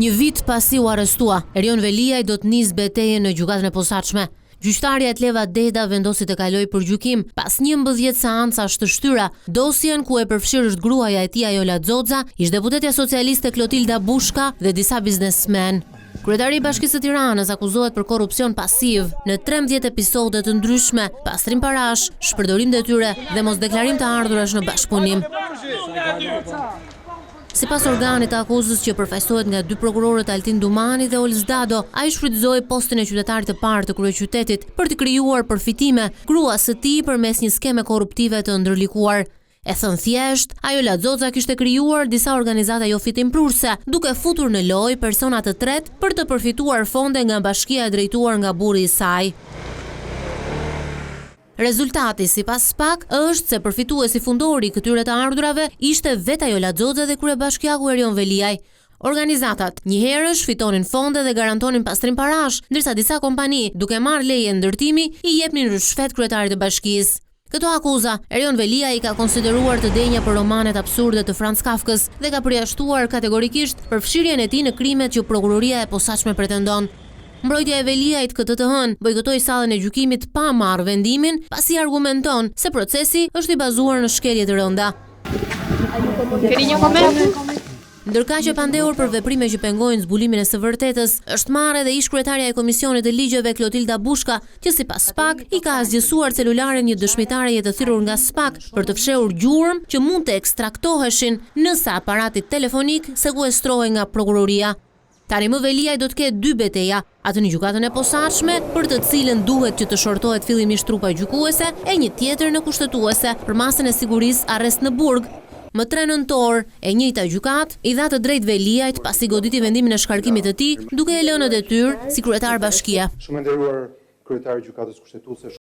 Një vit pasi u arrestua, Erion Veliaj do të nisë betejën në gjykatën e posaçme. Gjyqtarja Etleva Deda vendosi të kalojë për gjykim pas 11 seancash të shtyra. Dosjen ku e përfshirë është gruaja e tij Ajola Xoxa, ish-deputetja socialiste Klotilda Bushka dhe disa biznesmen. Kryetari i Bashkisë së Tiranës akuzohet për korrupsion pasiv në 13 episode të ndryshme, pastrim parash, shpërdorim detyre dhe mosdeklarim të ardhurash në bashkëpunim. Sipas organit të akuzës që përfaqësohet nga dy prokurorët Altin Dumani dhe Olz Dado, ai shfrytëzoi postin e qytetarit të parë të kryeqytetit për të krijuar përfitime gruas së tij përmes një skeme korruptive të ndërlikuar. E thënë thjesht, Ajola Xoxa kishte krijuar disa organizata jo fitimprurse, duke futur në lojë persona të tretë për të përfituar fonde nga bashkia e drejtuar nga burri i saj. Rezultati sipas SPAK është se përfituesi fundori i këtyre të ardhurave ishte vetë Ajola Xoxa dhe kryebashkiaku Erion Veliaj. Organizatat njëherësh fitonin fonde dhe garantonin pastrim parash, ndërsa disa kompani, duke marrë leje ndërtimi, i jepnin rishfet kryetarit të bashkisë. Këto akuza, Erion Veliaj i ka konsideruar të denja për romanet absurde të Franz Kafkës dhe ka përjashtuar kategorikisht përfshirjen e tij në krimet që prokuroria e posaçme pretendon. Mbrojtja e Veliajt këtë të hënë bojkotoi sallën e gjykimit pa marrë vendimin, pasi argumenton se procesi është i bazuar në shkelje të rënda. Keni një koment? Ndërkaq që pandehur për veprime që pengojnë zbulimin e së vërtetës, është marrë edhe ish-kryetaria e Komisionit të Ligjeve Klotilda Bushka, që sipas SPAK i ka zgjesuar celularin një dëshmitare të thirrur nga SPAK për të fshehur gjurmë që mund të ekstraktoheshin nëse aparati telefonik sekuestrohej nga prokuroria. Tani më Veliaj do të ketë dy beteja, atë në gjykatën e posaçme, për të cilën duhet që të shortohet fillimisht trupa gjykuese, e një tjetër në kushtetuese për masën e sigurisë arrest në burg. Më 3 nëntor, e njëjta gjykatë i dha të drejtë Veliajt pasi goditi vendimin e shkarkimit të tij, duke e lënë në detyrë si kryetar bashkie. Shumë nderuar kryetari i gjykatës kushtetuese.